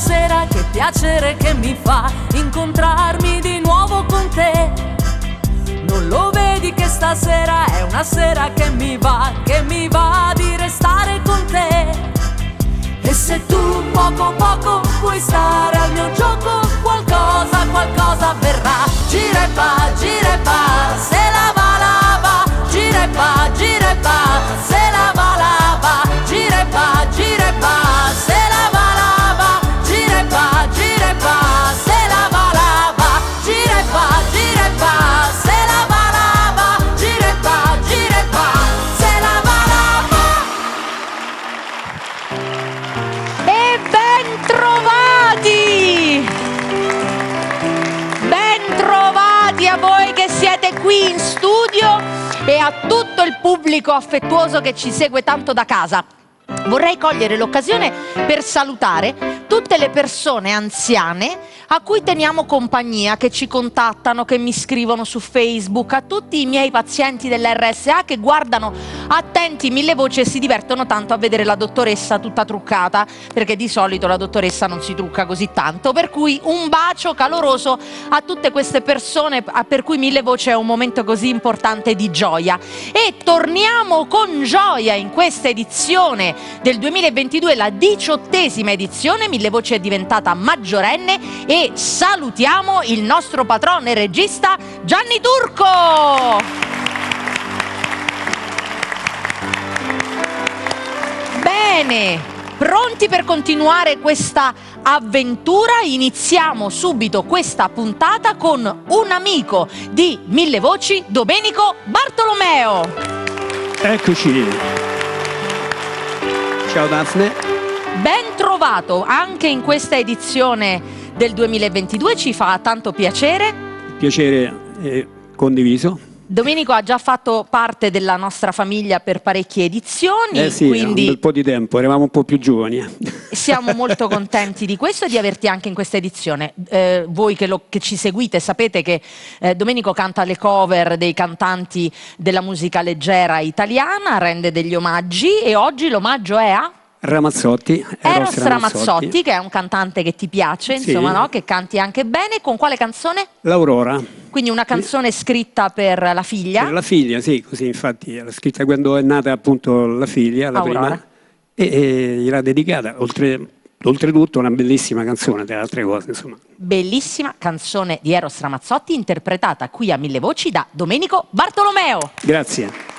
stasera, che piacere che mi fa incontrarmi di nuovo con te. Non lo vedi che stasera è una sera che mi va di restare con te. E se tu poco poco vuoi stare al mio gioco, qualcosa avverrà. Gira e va, se la va, gira e va, se la va, gira e va, se la va, gira e va, se la va, gira e va, se la va, gira e va, se la va. E ben trovati! Ben trovati a voi che siete qui in studio e a tutto il pubblico affettuoso che ci segue tanto da casa. Vorrei cogliere l'occasione per salutare tutte le persone anziane a cui teniamo compagnia, che ci contattano, che mi scrivono su Facebook, a tutti i miei pazienti dell'RSA che guardano attenti Mille Voci e si divertono tanto a vedere la dottoressa tutta truccata, perché di solito la dottoressa non si trucca così tanto, per cui un bacio caloroso a tutte queste persone per cui Mille Voci è un momento così importante di gioia. E torniamo con gioia in questa edizione del 2022, la 18ª edizione. Mille Voci è diventata maggiorenne e salutiamo il nostro patrono e regista Gianni Turco. Bene, pronti per continuare questa avventura? Iniziamo subito questa puntata con un amico di Mille Voci, Domenico Bartolomeo. Eccoci. Ciao Daphne. Ben trovato anche in questa edizione del 2022, ci fa tanto piacere. Piacere condiviso. Domenico ha già fatto parte della nostra famiglia per parecchie edizioni, Sì, quindi un bel po' di tempo, eravamo un po' più giovani. siamo molto contenti di questo e di averti anche in questa edizione. Voi che ci seguite sapete che Domenico canta le cover dei cantanti della musica leggera italiana, rende degli omaggi e oggi l'omaggio è a Ramazzotti. Eros Ramazzotti, che è un cantante che ti piace, Sì. insomma, no? Che canti anche bene. Con quale canzone? L'Aurora. Quindi una canzone scritta per la figlia? Per la figlia, sì, così infatti l'ha scritta quando è nata appunto la figlia, la Aurora. prima, e gliel'ha dedicata, oltretutto una bellissima canzone, tra le altre cose, insomma. Bellissima canzone di Eros Ramazzotti, interpretata qui a Mille Voci da Domenico Bartolomeo. Grazie.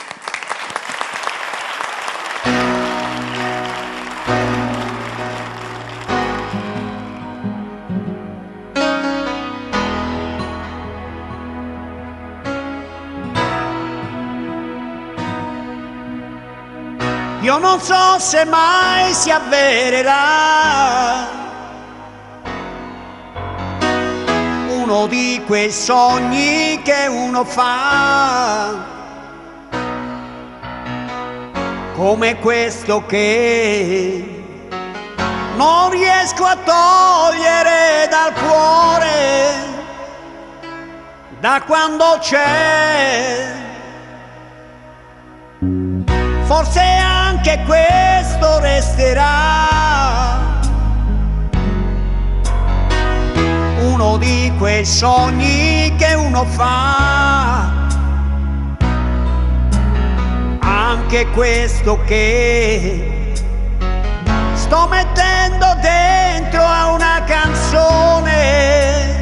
Io non so se mai si avvererà uno di quei sogni che uno fa, come questo che non riesco a togliere dal cuore da quando c'è. Forse anche questo resterà uno di quei sogni che uno fa, anche questo che sto mettendo dentro a una canzone,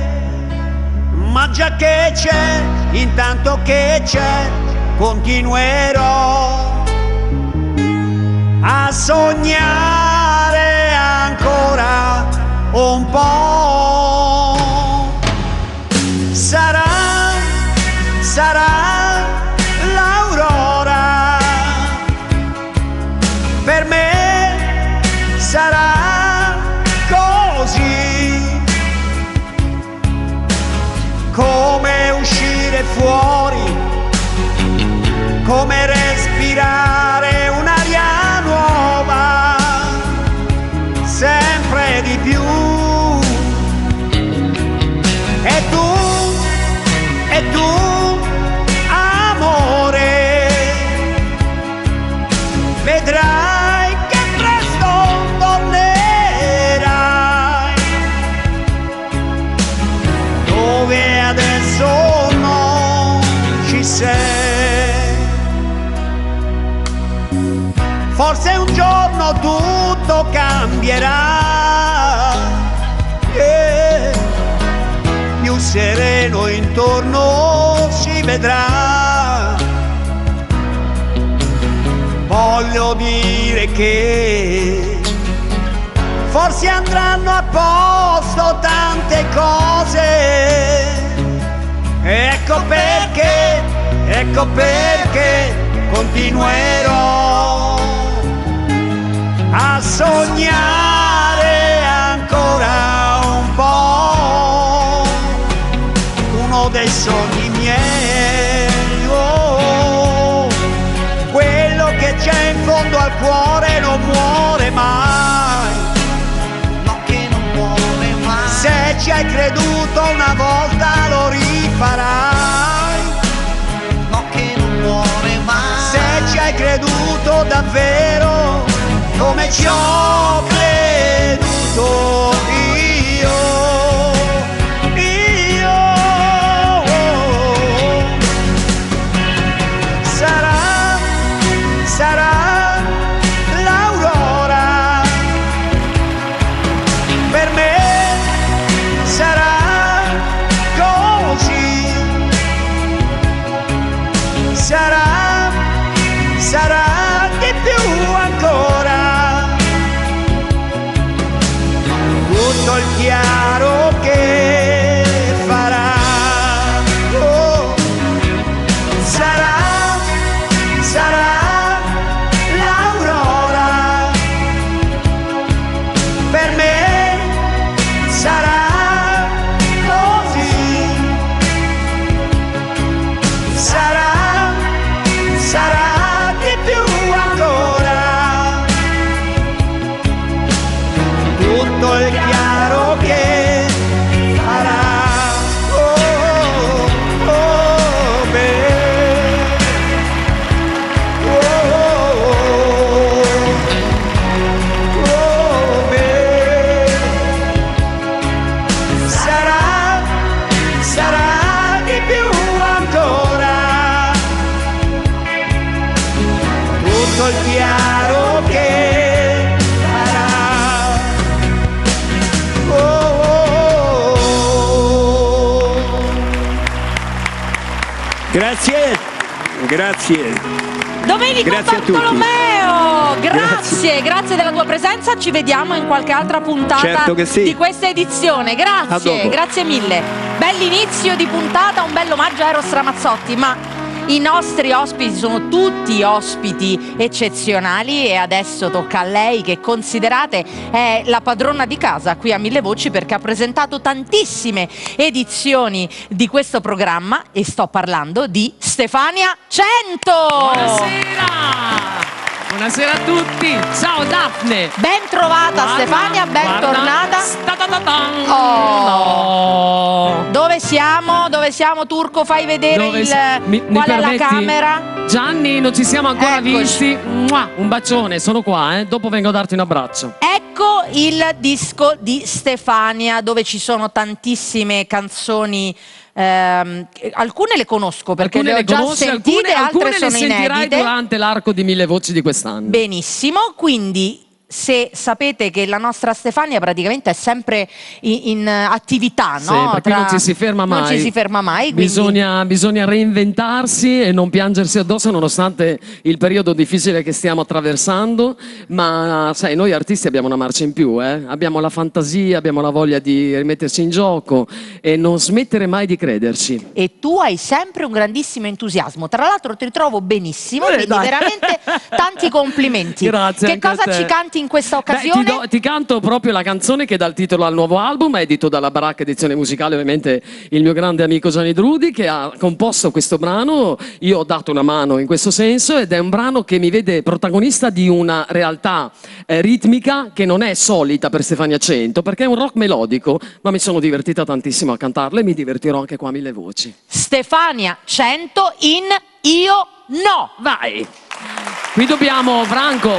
ma già che c'è, intanto che c'è, continuerò a sognare ancora un po'. Sarà l'aurora, per me sarà così, come uscire fuori, come respirare un'aria nuova, sempre di più. E tu, amore, vedrai che presto tornerai forse un giorno tutto cambierà, più sereno intorno si vedrà. Voglio dire che forse andranno a posto tante cose. Ecco perché continuerò a sognare ancora un po', uno dei sogni miei, quello che c'è in fondo al cuore non muore mai, no, che non muore mai. Se ci hai creduto una volta lo rifarai, no, che non muore mai. Se ci hai creduto davvero come ci ho creduto io, sarà l'aurora, per me sarà così, sarà di più ancora, tutto il chiaro che farà, sarà l'aurora, per me sarà così, sarà di più ancora, tutto il chiaro che farà. Sarà di più ancora, tutto il chiaro che farà. Grazie. Domenico Grazie a tutti. Bartolomeo, grazie della tua presenza, ci vediamo in qualche altra puntata Certo che sì. di questa edizione, A dopo. grazie mille, bell'inizio di puntata, un bello omaggio a Eros Ramazzotti, ma i nostri ospiti sono tutti ospiti eccezionali e adesso tocca a lei che considerate è la padrona di casa qui a Mille Voci perché ha presentato tantissime edizioni di questo programma e sto parlando di Stefania 100! Buonasera a tutti, ciao Daphne. Ben trovata Stefania, bentornata. Oh. Dove siamo? Turco? Fai vedere Mi qual è la permetti? camera? Gianni, non ci siamo ancora Eccoci. visti. Mua, un bacione, sono qua, dopo vengo a darti un abbraccio. Ecco il disco di Stefania dove ci sono tantissime canzoni. Alcune le conosco perché Alcune le ho già conosci, sentite, alcune altre le sono sentirai inedite. durante l'arco di Mille Voci di quest'anno. Benissimo, quindi se sapete che la nostra Stefania praticamente è sempre in attività, Sì, no? perché non ci si ferma mai. Non ci si ferma mai, quindi... Bisogna reinventarsi e non piangersi addosso nonostante il periodo difficile che stiamo attraversando, ma sai, noi artisti abbiamo una marcia in più, abbiamo la fantasia, abbiamo la voglia di rimetterci in gioco e non smettere mai di crederci. E tu hai sempre un grandissimo entusiasmo. Tra l'altro ti trovo benissimo, quindi dai. veramente tanti complimenti. Grazie Che anche a cosa te. ci canti in questa Beh, occasione? ti canto proprio la canzone che dà il titolo al nuovo album, edito dalla Baracca Edizione Musicale, ovviamente il mio grande amico Gianni Drudi che ha composto questo brano. Io ho dato una mano in questo senso ed è un brano che mi vede protagonista di una realtà ritmica che non è solita per Stefania 100 perché è un rock melodico, ma mi sono divertita tantissimo a cantarlo e mi divertirò anche qua a Mille Voci. Stefania 100 in Io No. Vai! Qui dobbiamo, Franco,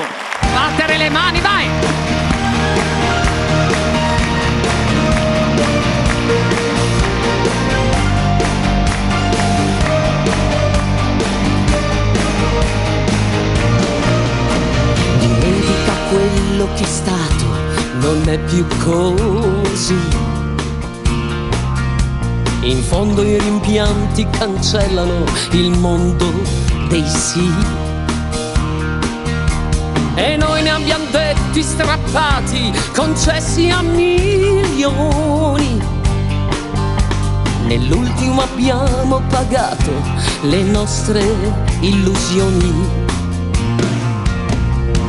battere le mani, vai! è più così. In fondo i rimpianti cancellano il mondo dei sì. E noi ne abbiamo detti strappati, concessi a milioni. Nell'ultimo abbiamo pagato le nostre illusioni.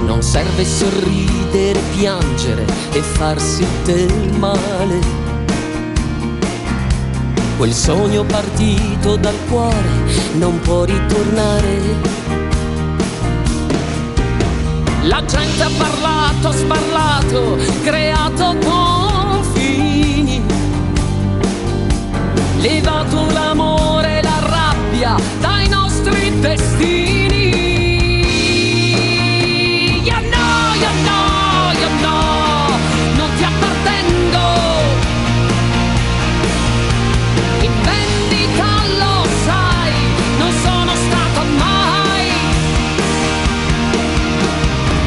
Non serve sorridere, piangere e farsi del male. Quel sogno partito dal cuore non può ritornare. La gente ha parlato, sparlato, creato confini, levato l'amore e la rabbia dai nostri destini. Io no, io no, io no, non ti appartengo. In vendita lo sai, non sono stato mai.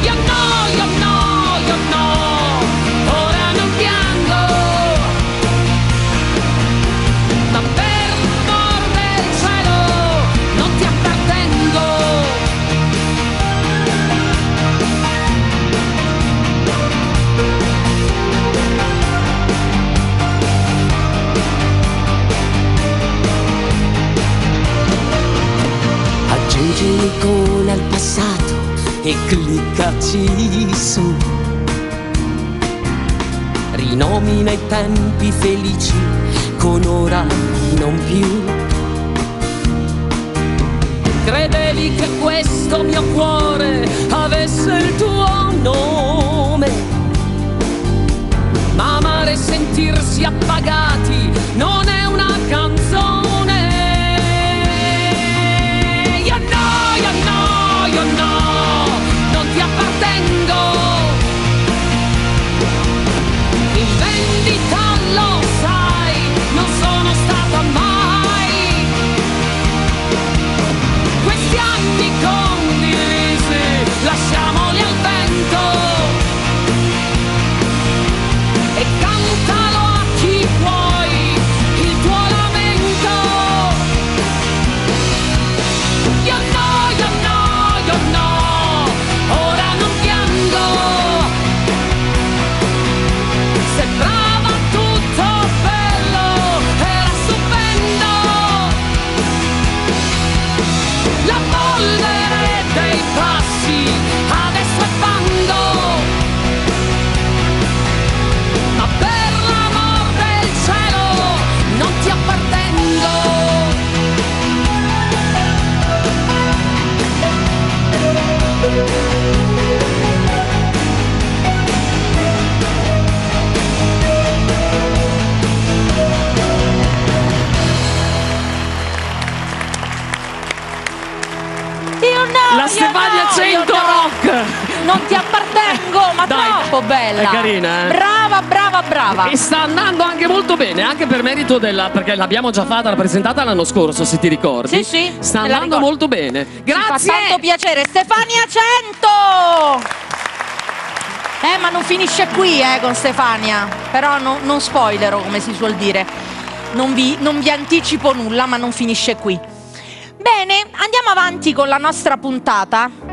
Io no, io no, io no, ora non piango. Ma per amor del cielo non ti appartengo. Aggiungi un'icona al passato e cliccaci su. Rinomina i tempi felici con ora non più. Credevi che questo mio cuore avesse il tuo nome, ma amare e sentirsi appagati non è una canzone. Io no, io no, io no, non ti appartengo. In vendita lo sai, non sono stata mai. Questi anni condivisi lasciamoli al vento e cantalo a chi vuoi il tuo lamento. Io no, io no, io no, ora non piango. Sembrava tutto bello, era stupendo. La polvere dei passi adesso è fango. Ma per l'amor del cielo non ti appartengo. Io no, La io Stefania no, 100 io no. Rock! Non ti appartengo, ma Dai, troppo bella. è carina, eh? Brava, brava, brava. E sta andando anche molto bene, anche per merito della. Perché l'abbiamo già fatta, l'ha presentata l'anno scorso, se ti ricordi. Sì, sì, Sta me la andando ricordo. molto bene. Ci Grazie! fa tanto piacere. Stefania 100! Ma non finisce qui, con Stefania. Però non spoilerò, come si suol dire. Non vi anticipo nulla, ma non finisce qui. Bene, andiamo avanti con la nostra puntata.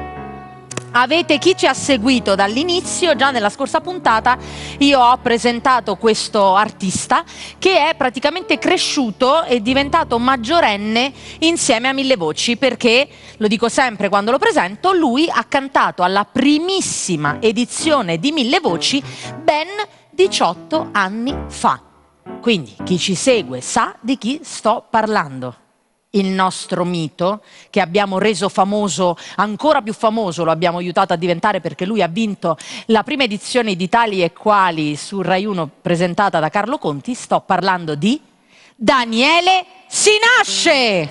Avete chi ci ha seguito dall'inizio, già nella scorsa puntata io ho presentato questo artista che è praticamente cresciuto e diventato maggiorenne insieme a Mille Voci, perché, lo dico sempre quando lo presento, lui ha cantato alla primissima edizione di Mille Voci ben 18 anni fa. Quindi chi ci segue sa di chi sto parlando. Il nostro mito, che abbiamo reso famoso, ancora più famoso, lo abbiamo aiutato a diventare perché lui ha vinto la prima edizione di Tali e Quali su Rai 1 presentata da Carlo Conti. Sto parlando di Daniele Sinasce!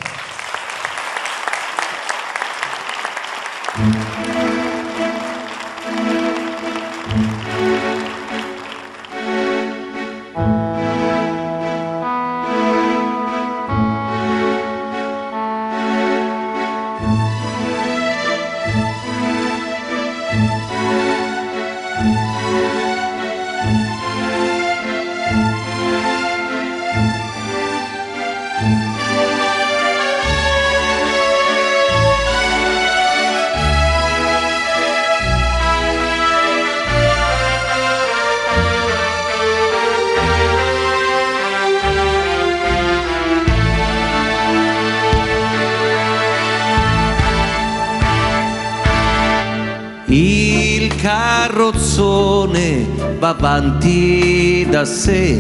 Il carrozzone va avanti da sé,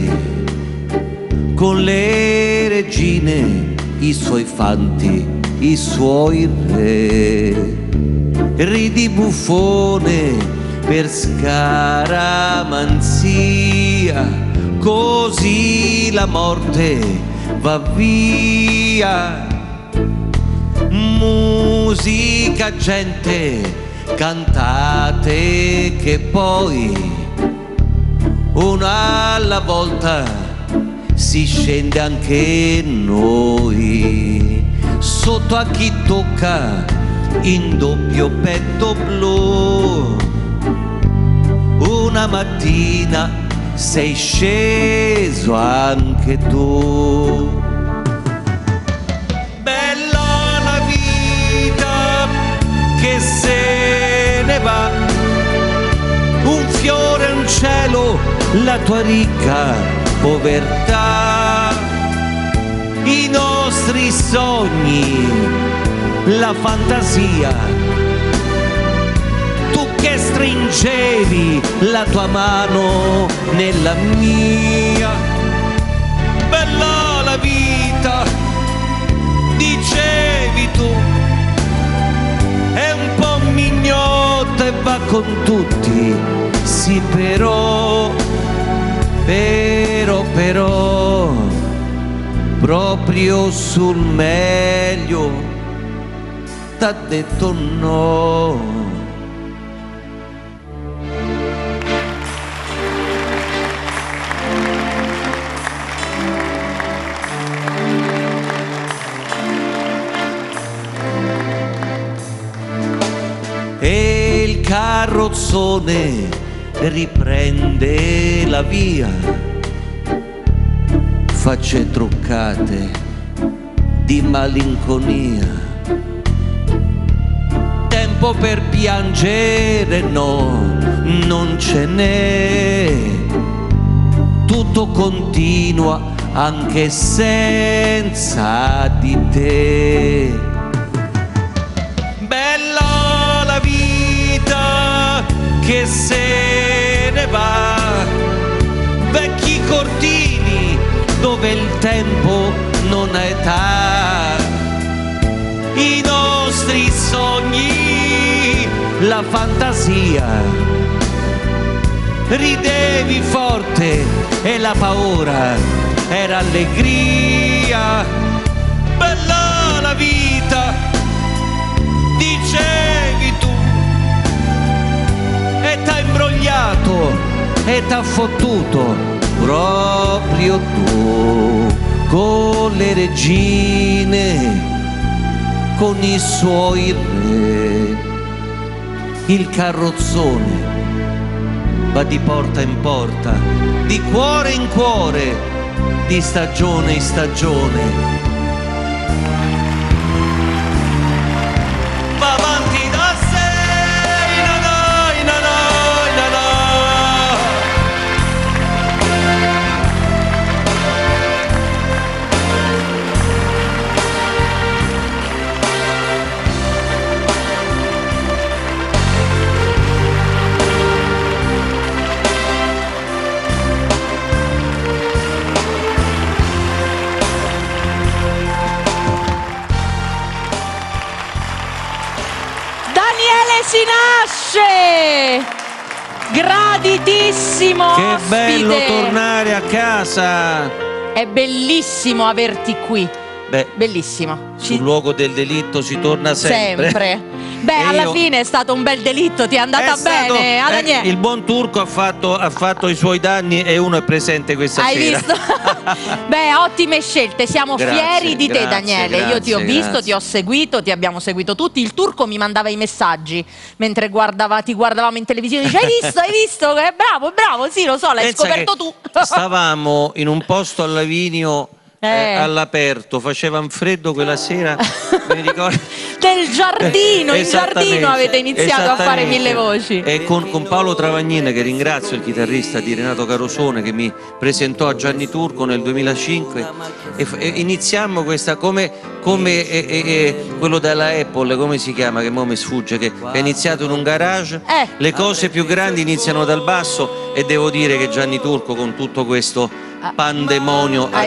con le regine, i suoi fanti, i suoi re. Ridi buffone per scaramanzia, così la morte va via. Musica, gente, cantate che poi una alla volta si scende anche noi. Sotto a chi tocca in doppio petto blu, una mattina sei sceso anche tu. Bella la vita che se ne va, un fiore, un cielo, la tua ricca povertà, i nostri sogni, la fantasia, tu che stringevi la tua mano nella mia. Bella la vita, dicevi tu, è un po' mignotta e va con tutti, sì però, proprio sul meglio t'ha detto no. E il carrozzone riprende la via, facce truccate di malinconia. Tempo per piangere no, non ce n'è, tutto continua anche senza di te. Bella la vita che se ne va, vecchi cortili dove il tempo non ha età, i nostri sogni, la fantasia, ridevi forte e la paura era allegria. Bella la vita, dicevi tu, e t'ha imbrogliato e t'ha fottuto proprio tu, con le regine, con i suoi re. Il carrozzone va di porta in porta, di cuore in cuore, di stagione in stagione. Va avanti da sé, na na na na na na. Daniele Si Nasce, graditissimo Che ospite. bello tornare a casa. È bellissimo averti qui. Beh, Bellissimo. sul luogo del delitto si torna sempre. Beh, E alla io- fine è stato un bel delitto, ti è andata bene, a Daniele. Il buon turco ha fatto i suoi danni e uno è presente questa Hai sera. visto? Beh, ottime scelte, siamo Grazie, fieri di te, grazie, Daniele. Io ti ho grazie, visto, grazie. ti ho seguito, ti abbiamo seguito tutti. Il turco mi mandava i messaggi mentre ti guardavamo in televisione. Dice, hai visto? Hai visto? È bravo, sì, lo so, l'hai Pensa scoperto che tu. Stavamo in un posto a Lavinio all'aperto, faceva un freddo quella sera, mi ricordo. Del giardino, in giardino avete iniziato a fare Mille Voci. E con Paolo Travagnin, che ringrazio, il chitarrista di Renato Carosone, che mi presentò a Gianni Turco nel 2005, e iniziammo questa come quello della Apple, come si chiama, che mo mi sfugge, che è iniziato in un garage. Le cose più grandi iniziano dal basso, e devo dire che Gianni Turco, con tutto questo pandemonio, ha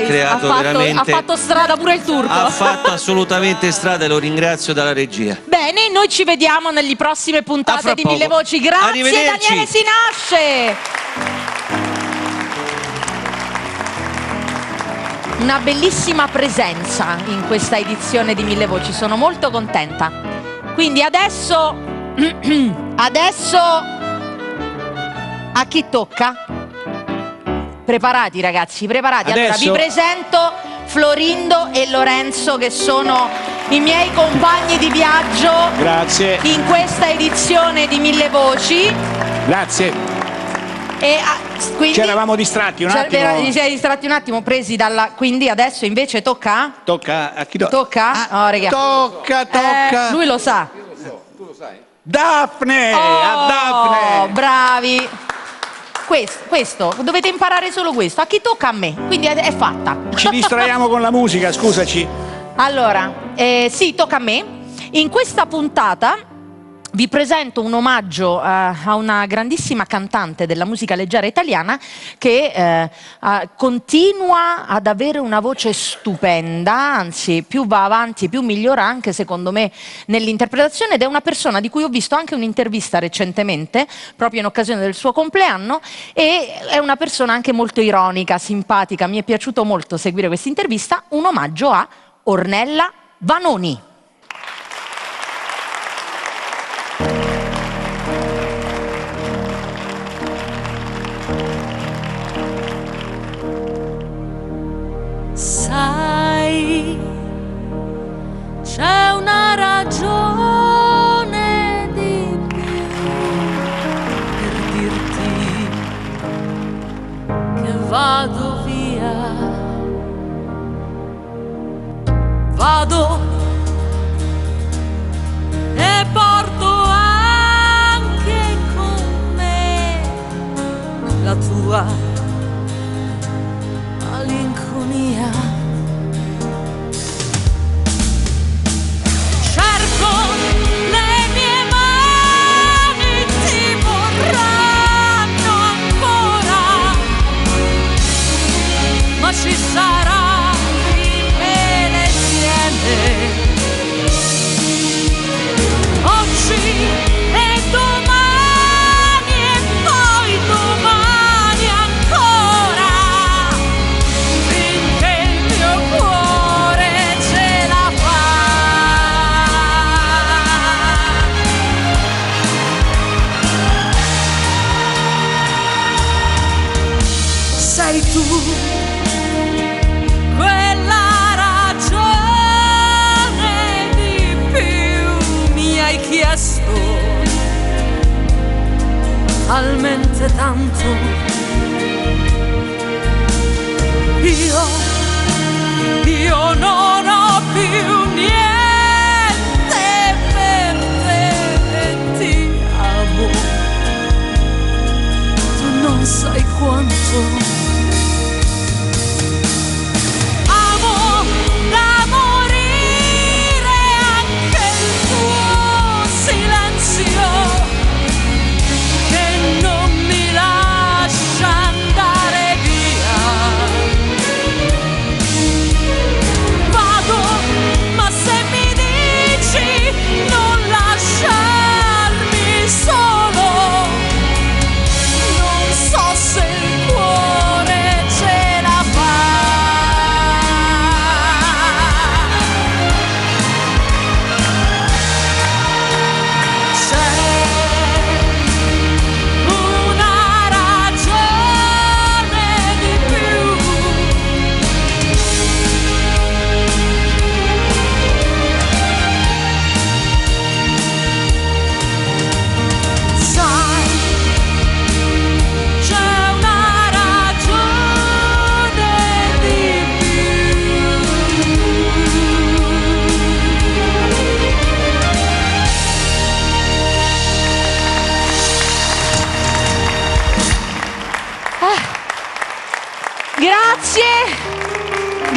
fatto strada pure il Turco. Ha fatto assolutamente strada, e lo ringrazio dalla regia. Bene, noi ci vediamo nelle prossime puntate di Mille Voci. Grazie Daniele Sinasce. Una bellissima presenza in questa edizione di Mille Voci, sono molto contenta. Quindi adesso a chi tocca? Preparati ragazzi, preparati. Allora vi presento Florindo e Lorenzo, che sono i miei compagni di viaggio. Grazie. In questa edizione di Mille Voci. Grazie. E quindi ci eravamo distratti un attimo. Ci siete distratti un attimo, presi dalla. Quindi adesso invece tocca? Tocca a chi tocca? Oh, raga. Tocca. Lui lo sa. Tu lo sai? Daphne! A Daphne! Bravi! Questo, dovete imparare solo questo. A chi tocca? A me, quindi è fatta. Ci distraiamo con la musica, scusaci. Allora, sì, tocca a me. In questa puntata vi presento un omaggio a una grandissima cantante della musica leggera italiana che continua ad avere una voce stupenda, anzi più va avanti più migliora anche secondo me nell'interpretazione, ed è una persona di cui ho visto anche un'intervista recentemente proprio in occasione del suo compleanno, e è una persona anche molto ironica, simpatica. Mi è piaciuto molto seguire questa intervista. Un omaggio a Ornella Vanoni. Sai, c'è una ragione di più per dirti che vado via. Vado e porto anche con me la tua malinconia. Cerco le mie mani ti vorranno ancora, ma ci sarà il mele insieme. Oggi e domani e poi domani ancora, finché il mio cuore ce la fa. Sei tu quella ragione di più, mi hai chiesto talmente tanto. Io non ho più niente per te e ti amo. Tu non sai quanto amo da morire anche il tuo silenzio, che non mi lascia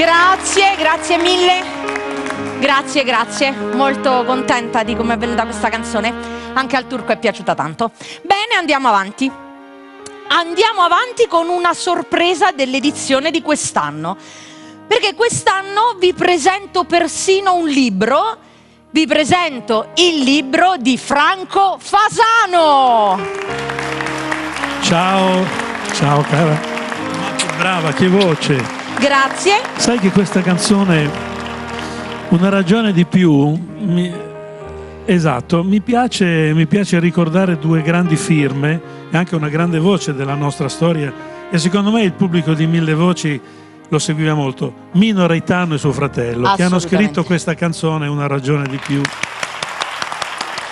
Grazie mille. Grazie. Molto contenta di come è venuta questa canzone. Anche al Turco è piaciuta tanto. Bene, andiamo avanti. Andiamo avanti con una sorpresa dell'edizione di quest'anno. Perché quest'anno vi presento persino un libro. Vi presento il libro di Franco Fasano. Ciao cara. Ma che brava, che voce. Grazie. Sai che questa canzone, una ragione di più, esatto, mi piace ricordare due grandi firme e anche una grande voce della nostra storia, e secondo me il pubblico di Mille Voci lo seguiva molto. Mino Reitano e suo fratello, che hanno scritto questa canzone, Una ragione di più.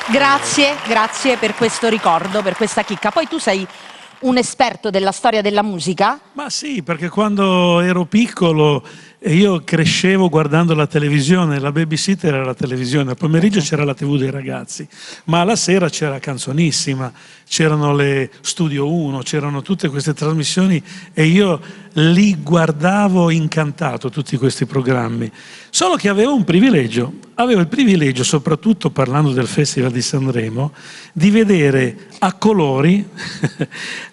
Grazie per questo ricordo, per questa chicca. Poi tu sei un esperto della storia della musica? Ma sì, perché quando ero piccolo io crescevo guardando la televisione, la babysitter era la televisione, al pomeriggio c'era la TV dei ragazzi, ma alla sera c'era Canzonissima, c'erano le Studio 1, c'erano tutte queste trasmissioni e io li guardavo incantato, tutti questi programmi. Solo che avevo il privilegio, soprattutto parlando del Festival di Sanremo, di vedere a colori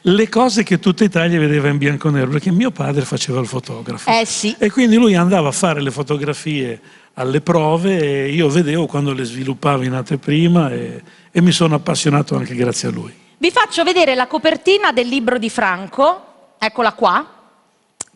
le cose che tutta Italia vedeva in bianco e nero, perché mio padre faceva il fotografo. Sì. E quindi lui andava a fare le fotografie alle prove e io vedevo quando le sviluppava in anteprima e mi sono appassionato anche grazie a lui. Vi faccio vedere la copertina del libro di Franco, eccola qua.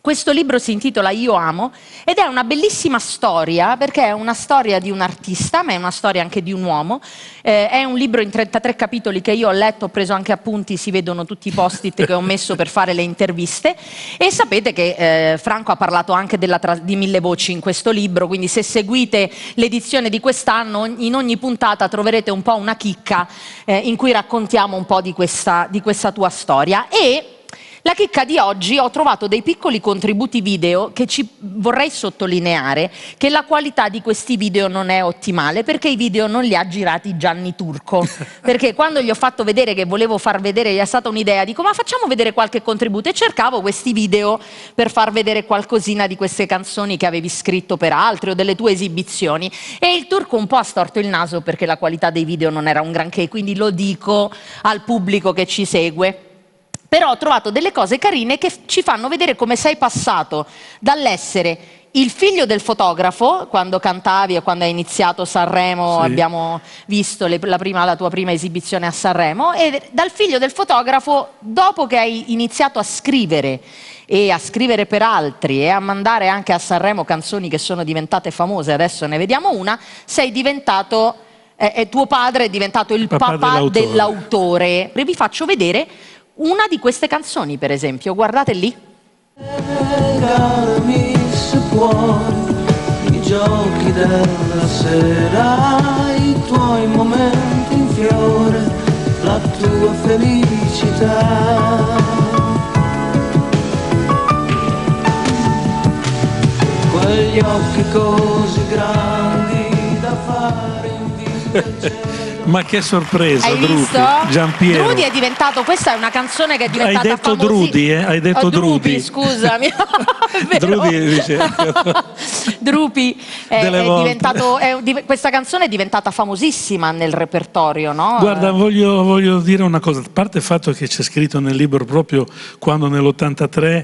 Questo libro si intitola Io amo ed è una bellissima storia, perché è una storia di un artista, ma è una storia anche di un uomo. È un libro in 33 capitoli che io ho letto, ho preso anche appunti, si vedono tutti i post-it che ho messo per fare le interviste. E sapete che Franco ha parlato anche di Mille Voci in questo libro, quindi se seguite l'edizione di quest'anno, in ogni puntata troverete un po' una chicca in cui raccontiamo un po' di questa tua storia. E la chicca di oggi, ho trovato dei piccoli contributi video che vorrei sottolineare che la qualità di questi video non è ottimale, perché i video non li ha girati Gianni Turco, perché quando gli ho fatto vedere che volevo far vedere, gli è stata un'idea, dico ma facciamo vedere qualche contributo, e cercavo questi video per far vedere qualcosina di queste canzoni che avevi scritto per altri o delle tue esibizioni, e il Turco un po' ha storto il naso perché la qualità dei video non era un granché, quindi lo dico al pubblico che ci segue. Però ho trovato delle cose carine che ci fanno vedere come sei passato dall'essere il figlio del fotografo, quando cantavi e quando hai iniziato Sanremo, sì. Abbiamo visto la tua prima esibizione a Sanremo, e dal figlio del fotografo, dopo che hai iniziato a scrivere e a scrivere per altri e a mandare anche a Sanremo canzoni che sono diventate famose, adesso ne vediamo una, sei diventato, tuo padre è diventato il papà dell'autore. Vi faccio vedere una di queste canzoni, per esempio, guardate lì. Regalami se puoi i giochi della sera, i tuoi momenti in fiore, la tua felicità. Quegli occhi così grandi da fare in vista al cielo. Ma che sorpresa, hai Drupi, visto? Giampiero. Drupi è diventato, questa è una canzone che è diventata Hai detto Drudi, hai detto Drupi, scusami. Drupi è diventato, questa canzone è diventata famosissima nel repertorio, no? Guarda, voglio dire una cosa, a parte il fatto che c'è scritto nel libro proprio quando nell'83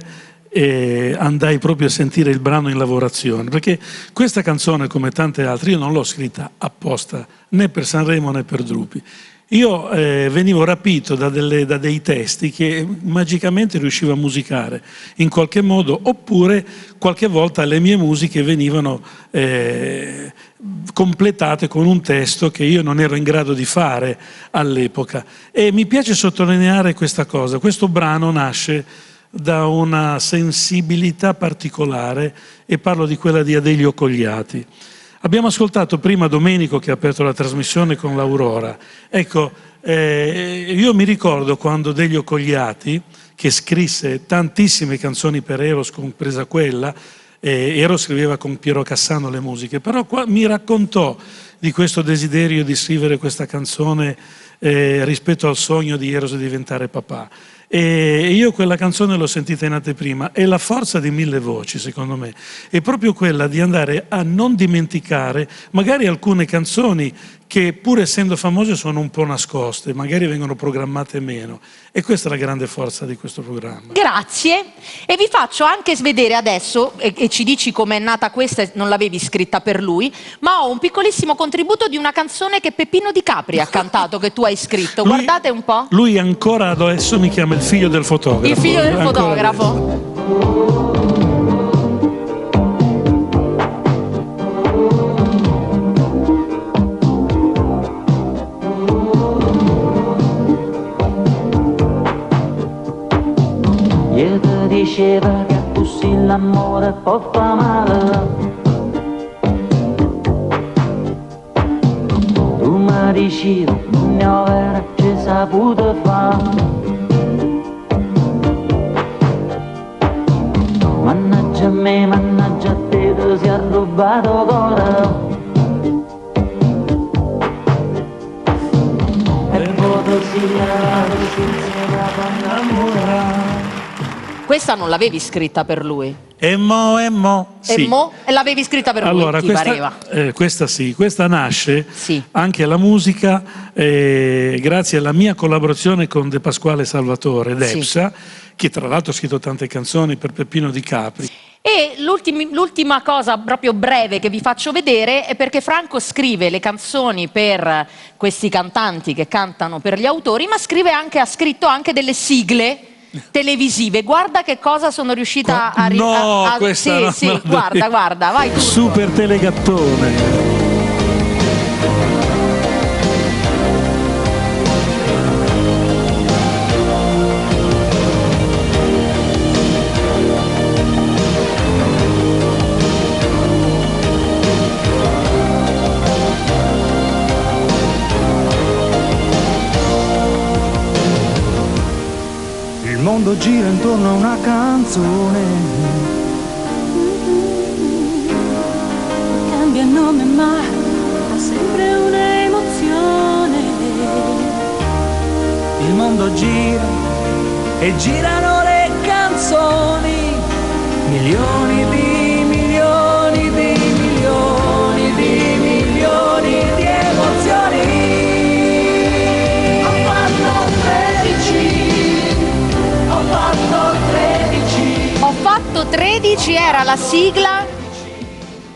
andai proprio a sentire il brano in lavorazione, perché questa canzone, come tante altre, io non l'ho scritta apposta né per Sanremo né per Drupi. Io venivo rapito da dei testi che magicamente riuscivo a musicare in qualche modo, oppure qualche volta le mie musiche venivano completate con un testo che io non ero in grado di fare all'epoca. E mi piace sottolineare questa cosa. Questo brano nasce da una sensibilità particolare, e parlo di quella di Adelio Cogliati. Abbiamo ascoltato prima Domenico che ha aperto la trasmissione con l'Aurora. Ecco, io mi ricordo quando Adelio Cogliati, che scrisse tantissime canzoni per Eros, compresa quella, Eros scriveva con Piero Cassano le musiche, però qua mi raccontò di questo desiderio di scrivere questa canzone rispetto al sogno di Eros di diventare papà. E io quella canzone l'ho sentita in anteprima, e la forza di Mille Voci, secondo me, è proprio quella di andare a non dimenticare magari alcune canzoni che pur essendo famose sono un po' nascoste, magari vengono programmate meno, e questa è la grande forza di questo programma. Grazie, e vi faccio anche vedere adesso, e ci dici com'è nata questa, non l'avevi scritta per lui, ma ho un piccolissimo contributo di una canzone che Peppino Di Capri ha cantato, che tu hai scritto, guardate un po'. Lui ancora adesso mi chiama il figlio del fotografo. Il figlio del Ancora fotografo. Io ti diceva che così l'amore può fa male. Tu mi dici non ne avrei saputo fare. Mannaggia a me, mannaggia a te, ti si è rubato cuore. E poi ti si è innamorare. Questa non l'avevi scritta per lui? E mo, sì. E l'avevi scritta per Allora, lui, ti pareva? questa sì, questa nasce anche la musica grazie alla mia collaborazione con De Pasquale Salvatore, Depsa, che tra l'altro ha scritto tante canzoni per Peppino Di Capri. E l'ultima cosa proprio breve che vi faccio vedere è perché Franco scrive le canzoni per questi cantanti che cantano per gli autori, ma ha scritto anche delle sigle televisive. Guarda che cosa sono riuscita a questa no, sì, guarda, vai tu. Super telegattone. Il mondo gira intorno a una canzone, cambia nome ma ha sempre un'emozione. il mondo gira e girano le canzoni, milioni di milioni di milioni di milioni di emozioni. Ho fatto 13 era la sigla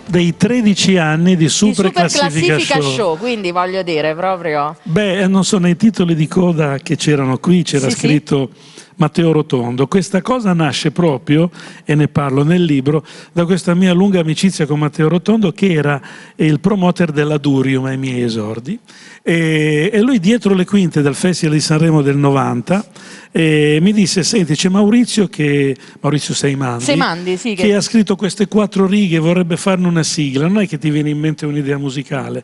Dei 13 anni di Super Classifica Show, quindi voglio dire proprio... Beh, non so, nei titoli di coda che c'erano qui c'era scritto Matteo Rotondo. Questa cosa nasce proprio, e ne parlo nel libro, da questa mia lunga amicizia con Matteo Rotondo, che era il promoter della Durium ai miei esordi, e lui dietro le quinte del Festival di Sanremo del 90 mi disse: senti, c'è Maurizio Seimandi, che ha scritto queste 4 righe, vorrebbe farne una sigla, non è che ti viene in mente un'idea musicale?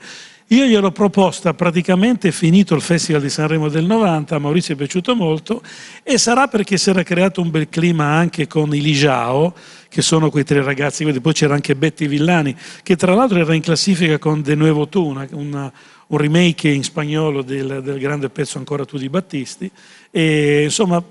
Io gliel'ho proposta praticamente finito il Festival di Sanremo del 90, a Maurizio è piaciuto molto, e sarà perché si era creato un bel clima anche con i Lijao, che sono quei 3 ragazzi, poi c'era anche Betty Villani, che tra l'altro era in classifica con De Nuevo Tu, un remake in spagnolo del grande pezzo Ancora tu di Battisti, e insomma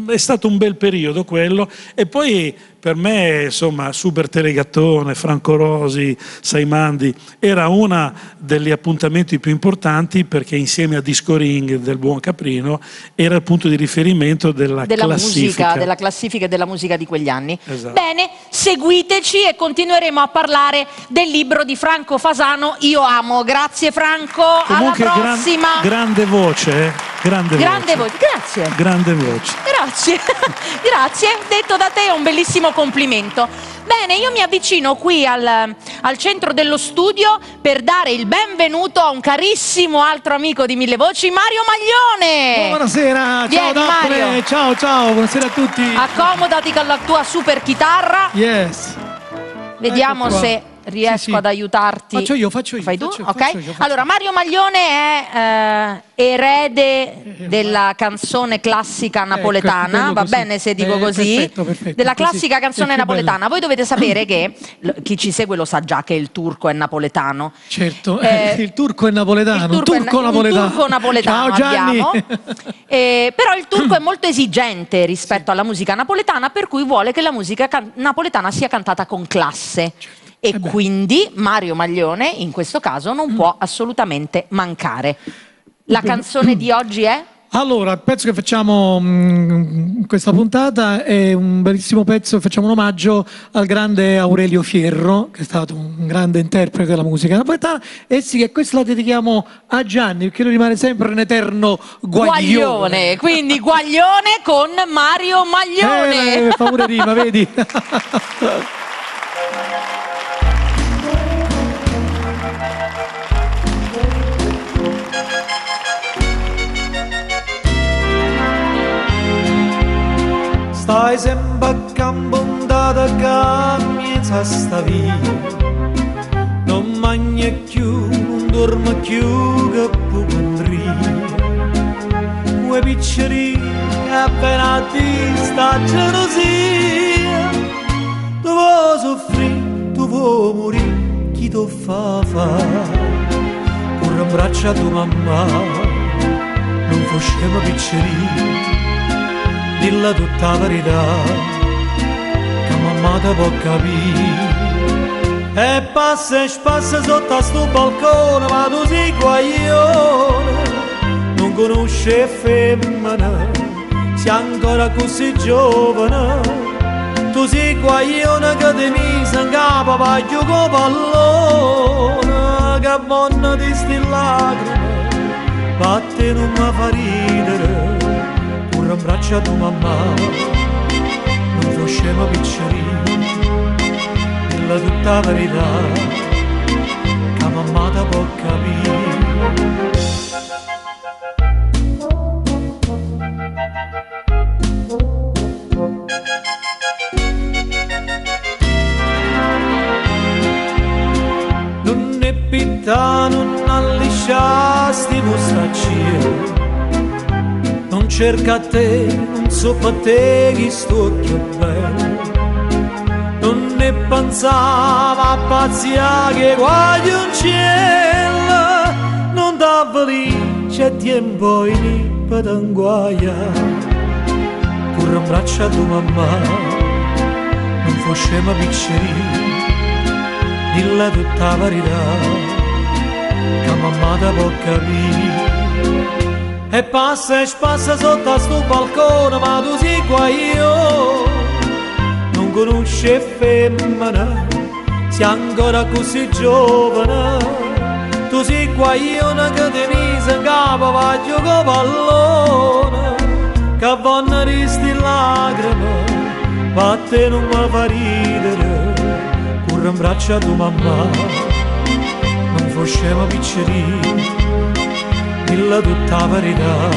è stato un bel periodo quello. E poi per me, insomma, Super Telegattone, Franco Rosi, Seimandi era uno degli appuntamenti più importanti, perché insieme a Disco Ring del buon Caprino era il punto di riferimento della classifica e della musica di quegli anni. Esatto. Bene, seguiteci e continueremo a parlare del libro di Franco Fasano, Io amo. Grazie Franco, comunque alla prossima. Grande voce, grande voce. Grazie. Grande voce. Grazie, grazie, detto da te è un bellissimo complimento. Bene, io mi avvicino qui al centro dello studio per dare il benvenuto a un carissimo altro amico di Mille Voci, Mario Maglione. Buonasera, Vieni, ciao Daphne, Mario. ciao, buonasera a tutti. Accomodati con la tua super chitarra. Yes. Vediamo Ecco qua. se riesco ad aiutarti. Faccio io. Fai tu? Faccio Ok. io. Allora, Mario Maglione è erede della canzone classica napoletana, bello va così. bene se dico così? Perfetto. Della Così. classica canzone È più napoletana. Voi dovete sapere che chi ci segue lo sa già che il turco è napoletano. Certo, il turco è napoletano. Il turco napoletano Ciao Gianni. abbiamo. Però il turco è molto esigente rispetto alla musica napoletana, per cui vuole che la musica napoletana sia cantata con classe. E quindi Mario Maglione in questo caso non può assolutamente mancare. La canzone di oggi è? Allora, il pezzo che facciamo in questa puntata è un bellissimo pezzo, facciamo un omaggio al grande Aurelio Fierro, che è stato un grande interprete della musica napoletana, e sì, e questa la dedichiamo a Gianni, perché lui rimane sempre un eterno guaglione. Quindi guaglione con Mario Maglione. Fa pure rima, vedi? Stai sempre a campo andata che miezza sta via. Non mangia più, non dorme più che può morire. Quei piccoli appena ti sta gelosia. Tu vuoi soffrire, tu vuoi morire, chi ti fa fare? Corre in braccio a tua mamma, non facciamo piccoli. Dilla tutta la verità, che mamma te può capire. E passa sotto a sto balcone, ma tu sei guaglione. Non conosci femmina, sei ancora così giovane. Tu sei guaglione che ti mise in capo a giocare pallone. Che buona di sti lacrime, batte non mi fa ridere. Un braccio a tua mamma, non facciamo piccoli, dilla tutta la verità, che mamma te può capire. Non è pitta, non allisciasti mostaccia. Non cerca te, non so per te chi sto più bello. Non ne pensava a pazzia che guagli un cielo. Non dava lì, c'è tempo in per t'anguaia. Corre in braccio a tua mamma, non facciamo piccoli. Dilla tutta la verità, che mamma te può capire. E passa sotto a sto balcone, ma tu sei guaglione. Non conosci femmina, sei ancora così giovane. Tu sei guaglione che ti mise in capo a giocare pallone. Che vanno risti lacrime, batte non mi fa ridere. Corre in braccio a tua mamma, non facciamo piccoli. Dilla tutta la verità,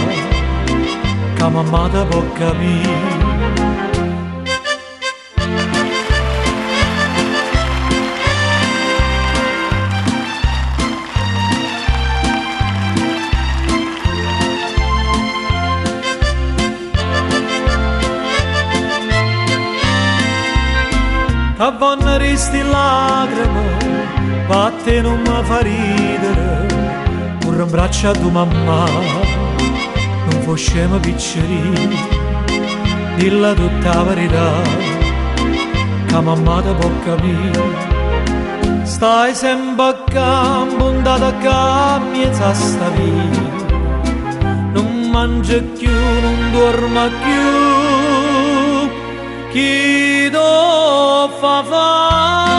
che mamma te può capire. Che vanno risti lacrime, batte non mi fa ridere. Corre in braccio a tua mamma, non facciamo piccoli, dilla tutta la verità, che mamma te può capire. Stai sempre a campo, andata a campo, miezza sta via. Non mangia più, non dorma più, chi lo fa fare?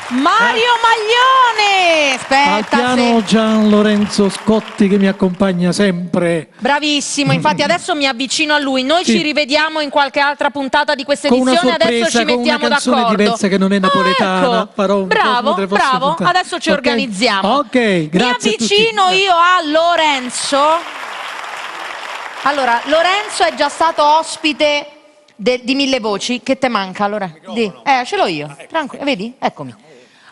Mario Maglione! Aspetta, Al piano Gian Lorenzo Scotti che mi accompagna sempre. Bravissimo, infatti adesso mi avvicino a lui. Noi Sì. ci rivediamo in qualche altra puntata di questa Con una edizione, sorpresa, adesso ci con mettiamo una canzone d'accordo. diversa che non è napoletana. Ecco. Farò un Bravo, delle prossime bravo, puntate. adesso ci Ok? organizziamo. Ok, grazie Mi avvicino a tutti. io a Lorenzo. Allora, Lorenzo è già stato ospite di Mille Voci. Che te manca, allora? Ce l'ho io, tranquillo, vedi? Eccomi.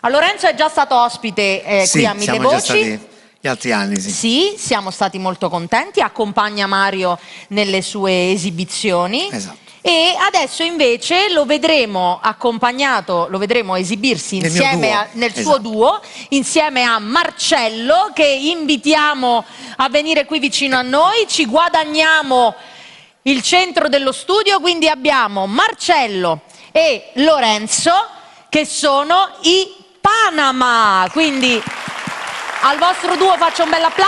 Allora, Lorenzo è già stato ospite qui a Mille Voci. Stati gli altri anni, sì. Sì, siamo stati molto contenti, accompagna Mario nelle sue esibizioni. Esatto. E adesso invece lo vedremo accompagnato, lo vedremo esibirsi insieme nel suo duo, insieme a Marcello, che invitiamo a venire qui vicino a noi. Ci guadagniamo il centro dello studio, quindi abbiamo Marcello e Lorenzo che sono i Panama. Quindi al vostro duo faccio un bel applauso.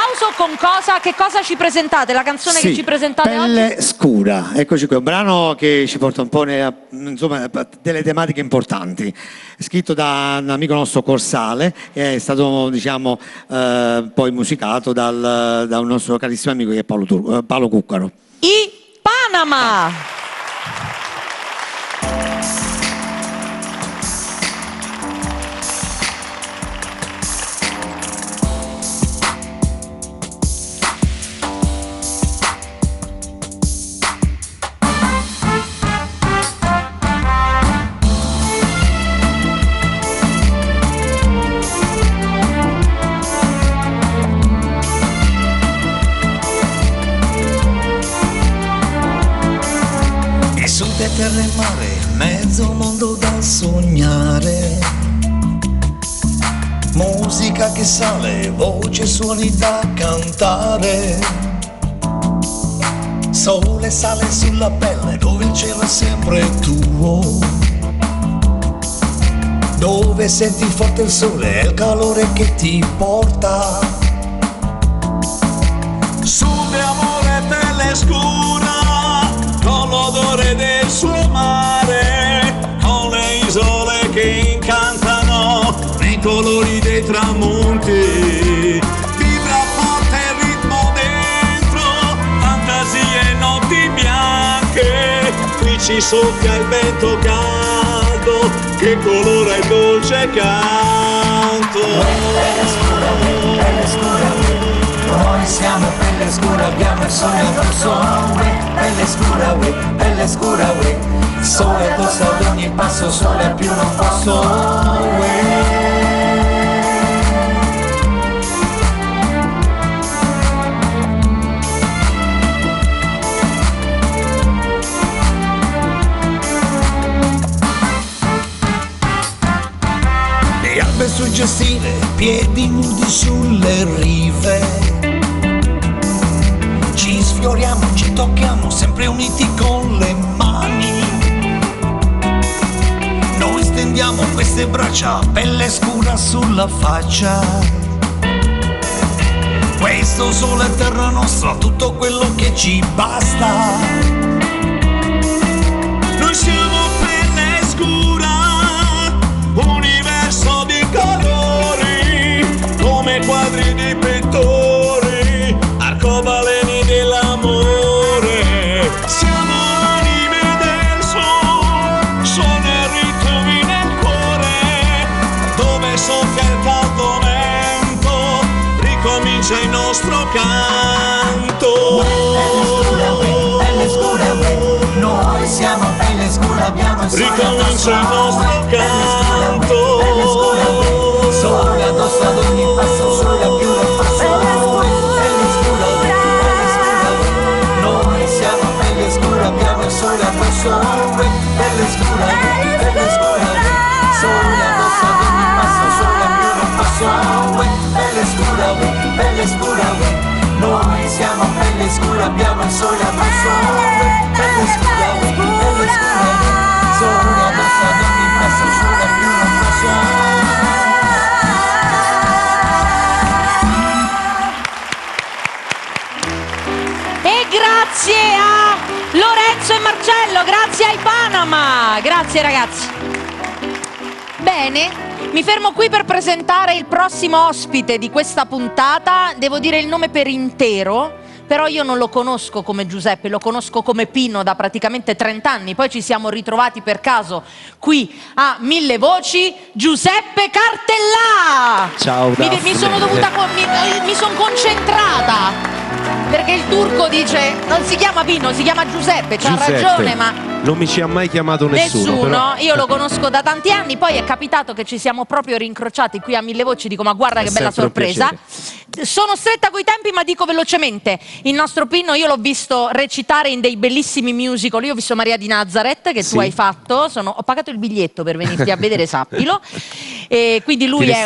Che cosa ci presentate? La canzone che ci presentate Pelle oggi? Scura, eccoci qui, un brano che ci porta un po' insomma, delle tematiche importanti. È scritto da un amico nostro Corsale, è stato diciamo poi musicato da un nostro carissimo amico che è Paolo Cuccaro. I Panama! Terra e mare, mezzo mondo da sognare. Musica che sale, voce, suoni da cantare. Sole sale sulla pelle, dove il cielo è sempre tuo. Dove senti forte il sole e il calore che ti porta. Sud amore, pelle scura, con l'odore del suo mare, con le isole che incantano nei colori dei tramonti. Vibra forte il ritmo dentro, fantasie e notti bianche. Qui ci soffia il vento caldo, che colora il dolce canto. Pelle scura, noi siamo pelle scura, abbiamo il sole addosso, pelle scura, pelle scura, sole addosso ad ogni passo, sole a più non posso, Le albe suggestive, piedi nudi sulle rive. Ci sfioriamo, ci tocchiamo, sempre uniti con le mani. Noi stendiamo queste braccia, pelle scura sulla faccia. Questo sole è terra nostra, tutto quello che ci basta. Noi siamo pelle scura, universo di colori, come quadri di pittori, arcobaleni dell'amore. Siamo anime del sol, sono ritmi nel cuore, dove soffia il caldo vento, ricomincia il nostro canto. Pelle scura, noi siamo pelle scura, abbiamo il sole addosso, ricomincia il nostro canto. Pelle scura, sole addosso ad ogni passo, sole a più non passo. Abbiamo il sole addosso, pelle scura, sole addosso ad ogni passo, sole a più non passo, pelle scura, noi siamo pelle scura, abbiamo il sole addosso, pelle scura, sole addosso ad ogni passo, sole a più non passo. E grazie a Lorenzo e Marcello, grazie ai Panama, grazie ragazzi. Bene, mi fermo qui per presentare il prossimo ospite di questa puntata. Devo dire il nome per intero, però io non lo conosco come Giuseppe, lo conosco come Pino da praticamente 30 anni. Poi ci siamo ritrovati per caso qui a Mille Voci. Giuseppe Cartellà! Ciao, mi sono concentrata. Perché il turco dice non si chiama Pino, si chiama Giuseppe, c'ha ragione, ma non mi ci ha mai chiamato nessuno. Però... io lo conosco da tanti anni, poi è capitato che ci siamo proprio rincrociati qui a Mille Voci, dico ma guarda che bella sorpresa. Sono stretta coi tempi ma dico velocemente, il nostro Pino io l'ho visto recitare in dei bellissimi musical, io ho visto Maria di Nazareth che tu hai fatto, ho pagato il biglietto per venirti a vedere, sappilo, e quindi lui è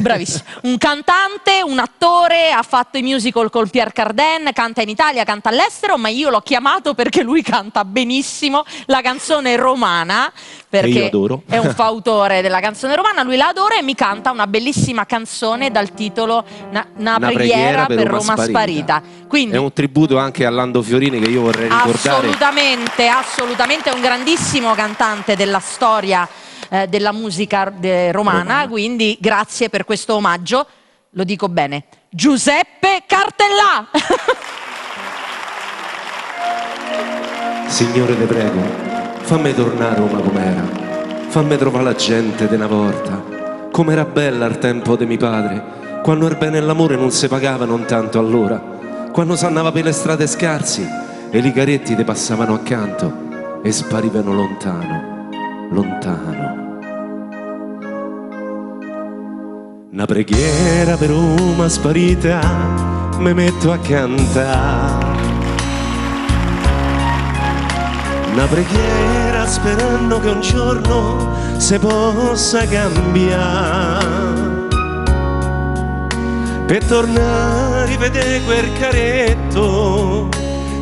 bravissimo, un cantante, un attore, ha fatto i musical col Pierre Cardin, canta in Italia, canta all'estero, ma io l'ho chiamato perché lui canta benissimo la canzone romana, perché è un fautore della canzone romana, lui la adora e mi canta una bellissima canzone dal titolo Una preghiera per Roma sparita. Quindi, è un tributo anche a Lando Fiorini che io vorrei ricordare. Assolutamente, è un grandissimo cantante della storia della musica romana, quindi grazie per questo omaggio, lo dico bene, Giuseppe Cartellà. Signore, te prego, fammi tornare a Roma com'era, fammi trovare la gente di una volta, com'era bella al tempo di mio padre, quando il bene e l'amore non si pagava non tanto allora, quando s'andava per le strade scarsi e i caretti ti passavano accanto e sparivano lontano, lontano. Una preghiera per Roma sparita mi metto a cantare, una preghiera sperando che un giorno si possa cambiare, per tornare a rivedere quel caretto,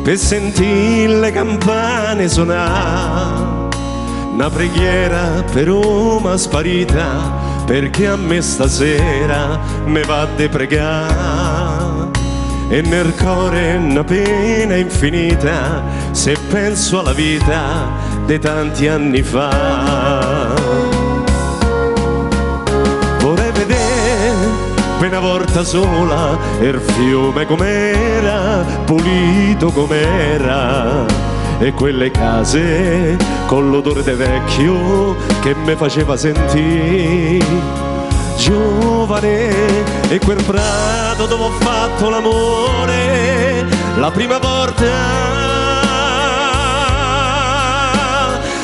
per sentire le campane suonare, una preghiera per Roma sparita, perché a me stasera mi va di pregare e nel cuore una pena infinita se penso alla vita di tanti anni fa. Vorrei vedere per una volta sola il fiume com'era, pulito com'era, e quelle case con l'odore de vecchio che mi faceva sentire giovane, e quel prato dove ho fatto l'amore la prima volta,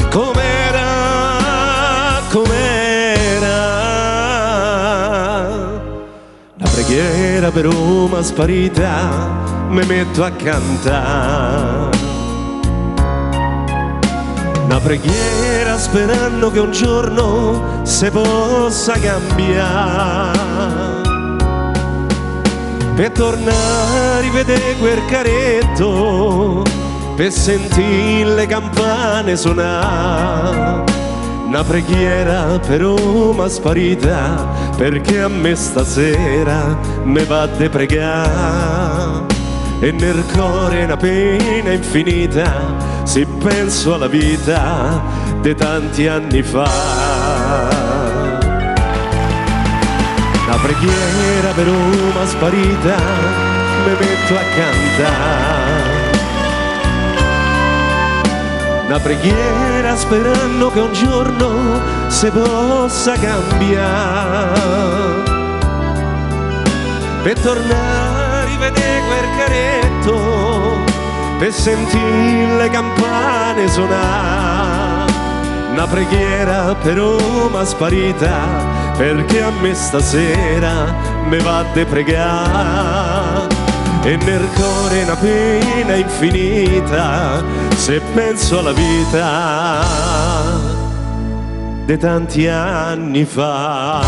com'era, com'era. La preghiera per Roma sparita mi metto a cantare, una preghiera sperando che un giorno si possa cambiare, per tornare a rivedere quel caretto, per sentire le campane suonare, una preghiera per Roma sparita, perché a me stasera mi va di pregare e nel cuore una pena infinita se penso alla vita di tanti anni fa. La preghiera per Roma sparita mi metto a cantare, una preghiera sperando che un giorno si possa cambiare, per tornare a rivedere quel caretto, per sentire le campane suonare, una preghiera per Roma sparita, perché a me stasera mi va di pregare e nel cuore una pena infinita se penso alla vita di tanti anni fa.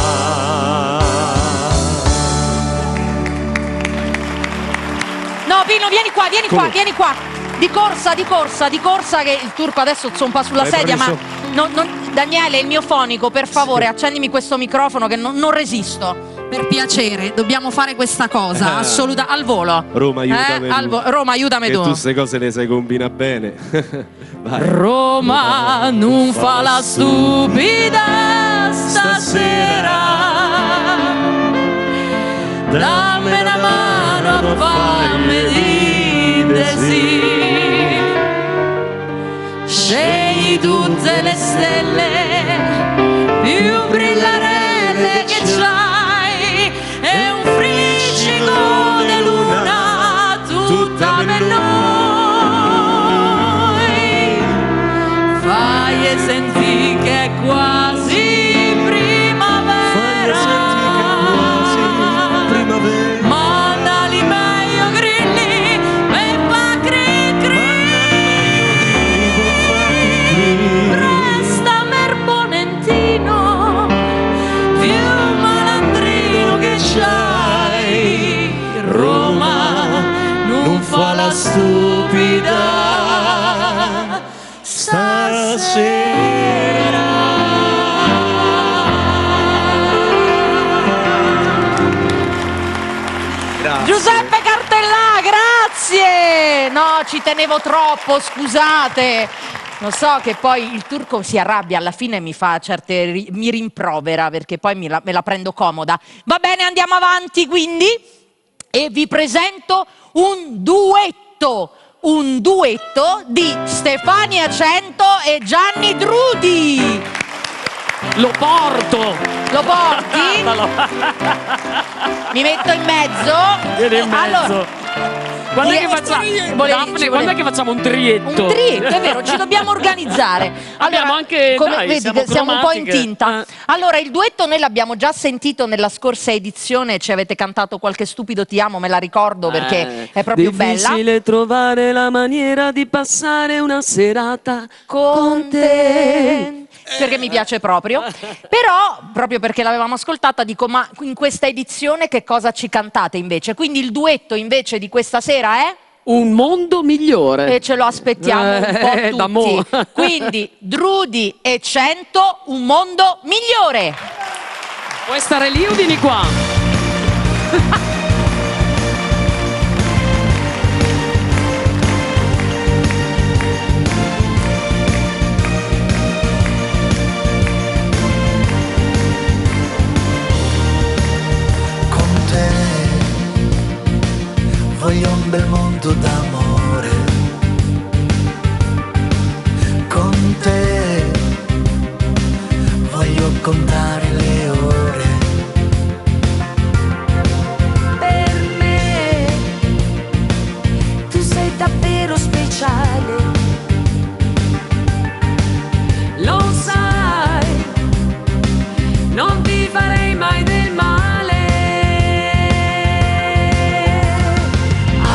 No, Pino, vieni qua, vieni qua, vieni qua. Di corsa, che il turco adesso zompa sulla sedia, ma Daniele, il mio fonico, per favore, accendimi questo microfono che non resisto. Per piacere, dobbiamo fare questa cosa, assoluta, al volo. Roma, aiutami tu. Roma, aiutami tu. Che tu queste cose le sai combina bene. Vai. Roma, non fa la stupida stasera, dammi una mano a farmi dire sì. Scegli tutte le stelle più brillarelle che c'hai, e un friccico di luna tu Fai e senti che è quasi primavera. Mandali meglio grilli e fa cri cri. Resta merponentino, più malandrino che c'hai. Roma non fa la stupida stasera. Giuseppe Cartellà, grazie! No, ci tenevo troppo, scusate. Lo so che poi il turco si arrabbia, alla fine mi fa mi rimprovera perché poi me la prendo comoda. Va bene, andiamo avanti quindi e vi presento un duetto di Stefania Cento e Gianni Drudi. Lo porto! Lo porti? Mi metto in mezzo. Vieni in mezzo. Allora, quando è che facciamo? Daphne, quando è che facciamo un trietto? Un trietto, è vero, ci dobbiamo organizzare. Abbiamo anche, come dai, vedi che siamo un po' in cromatiche. tinta. Allora, il duetto noi l'abbiamo già sentito nella scorsa edizione, ci avete cantato qualche stupido ti amo, me la ricordo perché è proprio bella. Difficile trovare la maniera di passare una serata Con te. Perché mi piace proprio. Però, proprio perché l'avevamo ascoltata, dico, ma in questa edizione che cosa ci cantate invece? Quindi il duetto invece di questa sera è? Un mondo migliore. E ce lo aspettiamo un da po' mo'. tutti. Quindi Drudi e Cento, un mondo migliore. Vuoi stare lì o vieni qua? Voglio un bel mondo d'amore con te, voglio contare le ore. Per me tu sei davvero speciale, lo sai, non ti farei mai del male.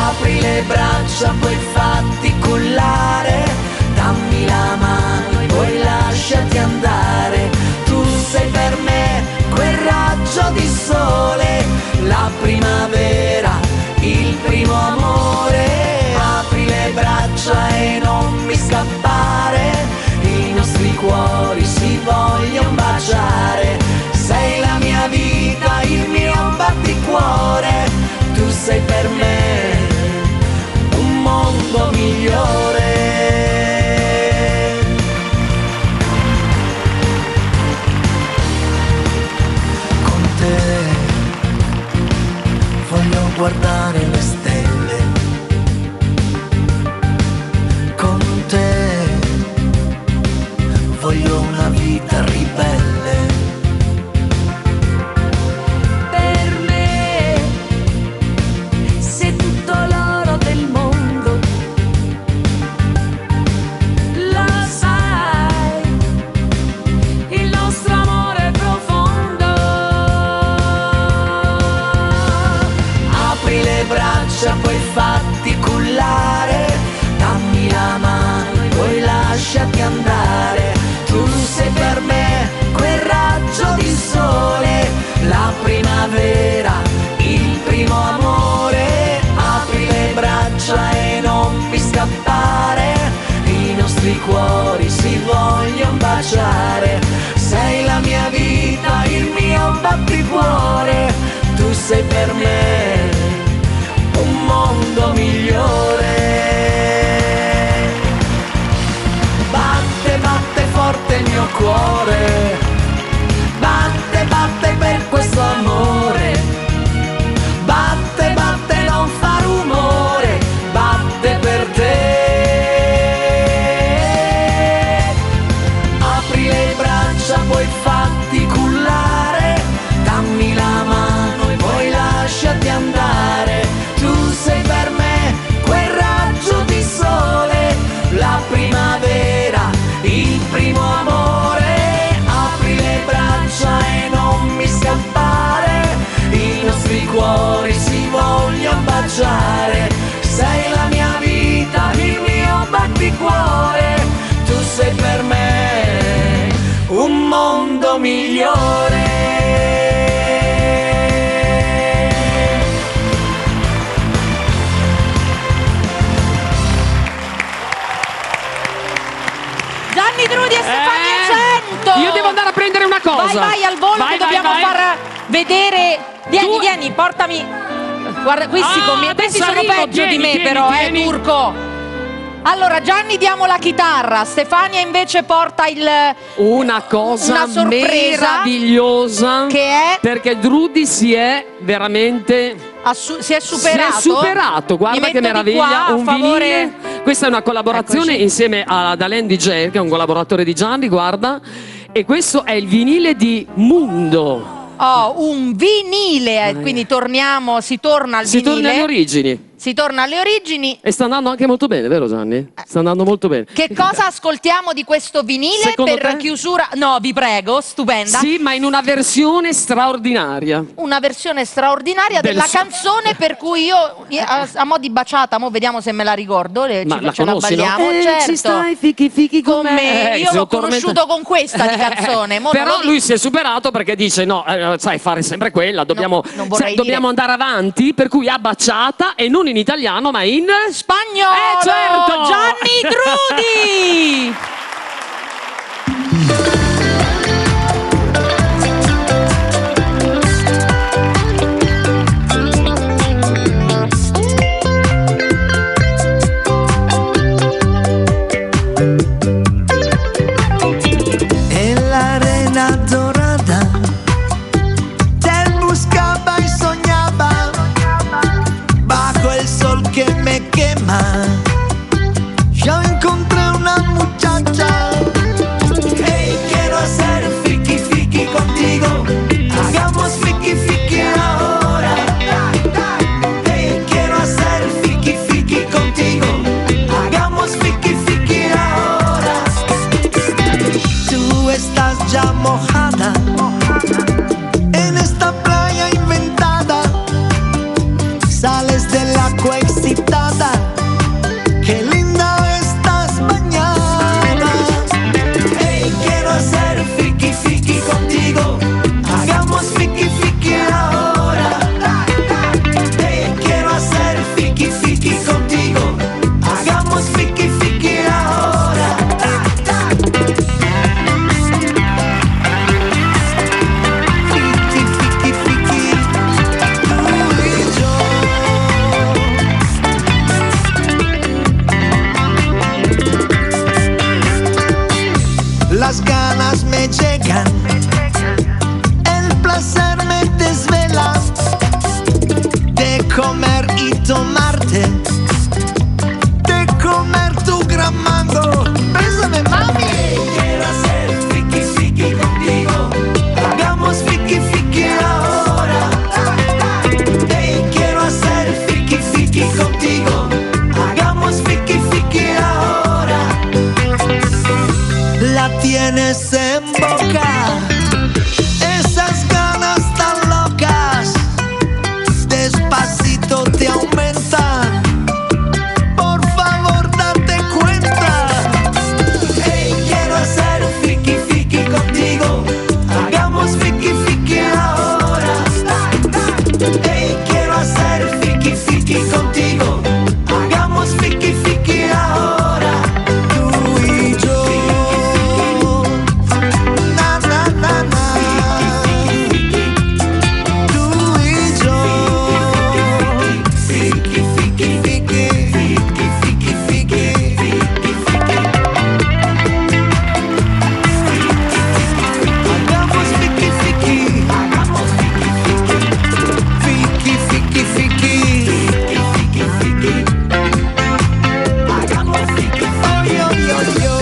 Apri le braccia, poi fatti cullare, dammi la mano e poi lasciati andare. Tu sei per me quel raggio di sole, la primavera, il primo amore. Apri le braccia e non mi scappare, i nostri cuori si vogliono baciare. Sei la mia vita, il mio batticuore, tu sei per me un mondo migliore. Con te voglio guardare le stelle, con te voglio una vita ribelle. Per me sei tutto l'oro del mondo, lo sai, il nostro amore è profondo. Apri le braccia, poi fatti cullare, dammi la mano e poi lasciati andare. Tu sei per me quel raggio di sole, la primavera, il primo amore. Apri le braccia e non mi scappare, i nostri cuori si vogliono baciare. Sei la mia vita, il mio batticuore, tu sei per me un mondo migliore. Batte, batte forte il mio cuore, batte, batte per questo amore. Batte, batte, non fa rumore, batte per te. Apri le braccia, poi fatti cullare, dammi la mano e poi lasciati andare. Tu sei per me quel raggio di sole, la primavera, il mondo migliore. Gianni Drudi e Stefania Cento. Io devo andare a prendere una cosa. Vai al volo che dobbiamo far vedere. Vieni, portami. Guarda, questi sono peggio di me, però, Turco. Allora, Gianni diamo la chitarra, Stefania invece porta una cosa meravigliosa che è perché Drudi si è veramente si è superato. Guarda che meraviglia, qua, un vinile. Questa è una collaborazione insieme ad Alain DJ, che è un collaboratore di Gianni, guarda, e questo è il vinile di Mundo. Oh, un vinile, quindi si torna al vinile. Si torna alle origini. Si torna alle origini. E sta andando anche molto bene, vero Gianni? Sta andando molto bene. Che cosa ascoltiamo di questo vinile Secondo per te? chiusura? No, vi prego, stupenda. Sì, ma in una versione straordinaria. Una versione straordinaria della canzone per cui io, a mo' di baciata, mo vediamo se me la ricordo, Ma la ce la conosci, no? balliamo, certo. Ci stai fichi con me. Io l'ho conosciuto con questa di canzone. Mo Però non lo lui si è superato perché dice no, sai, fare sempre quella, dobbiamo andare avanti, per cui a baciata e non in italiano ma in spagnolo. Certo! Gianni Drudi! En la arena dorada te buscaba y soñaba bajo el sol que me quema. Yo encontré una muchacha. Hey, quiero hacer fiki fiki contigo. Hagamos fiki fiki ahora. Hey, quiero hacer fiki fiki contigo. Hagamos fiki fiki ahora. Tú estás ya mojada en esta playa inventada. Sales del agua excitada. Qué linda estás bañada. Hey, quiero hacer fiki fiki contigo. Hagamos fiki fiki ahora. Hey, quiero hacer fiki fiki contigo. Hagamos fiki fiki ahora. Fiki fiki fiki, tú y yo. Las ganas me llegan, el placer me desvela de comer y tomarte, de comer tu gran mango. Bésame, mami. Quiero hacer fiki fiki contigo. Hagamos fiki fiki ahora. Hey, quiero hacer fiki fiki contigo. Hagamos fiki fiki ahora. La tienes en boca, esas ganas tan locas, despacito te aumentan. Por favor, date cuenta. Hey, quiero hacer fiki fiki contigo. Hagamos fiki fiki ahora. Hey, quiero hacer fiki fiki contigo. Hagamos fiki fiki ahora. Tú y yo. Na na na na. Tú y yo. Fiki fiki fiki. Fiki fiki fiki. Hagamos fiki fiki. Hagamos fiki fiki. Fiki fiki fiki. Hagamos fiki. Yo yo yo.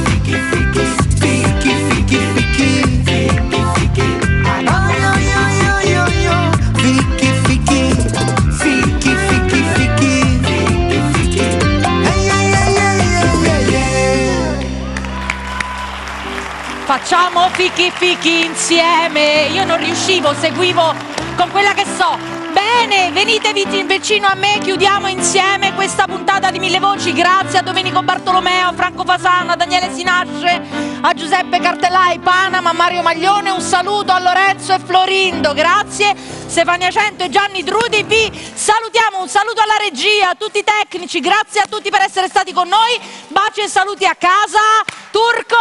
Fiki fiki. Fiki fiki fiki. Fiki fiki. Ay ay ay ay ay ay. Fiki fiki. Fiki fiki fiki. Fiki fiki. Ay ay ay ay ay ay. Facciamo fiki fiki insieme. Io non riuscivo, seguivo con quella che so. Bene, venite vicino a me, chiudiamo insieme questa puntata di Mille Voci. Grazie a Domenico Bartolomeo, a Franco Fasano, a Daniele Sinasce, a Giuseppe Cartellai, Panama, a Mario Maglione, un saluto a Lorenzo e Florindo, grazie. Stefania Cento e Gianni Trudi, vi salutiamo, un saluto alla regia, a tutti i tecnici, grazie a tutti per essere stati con noi, baci e saluti a casa. Turco!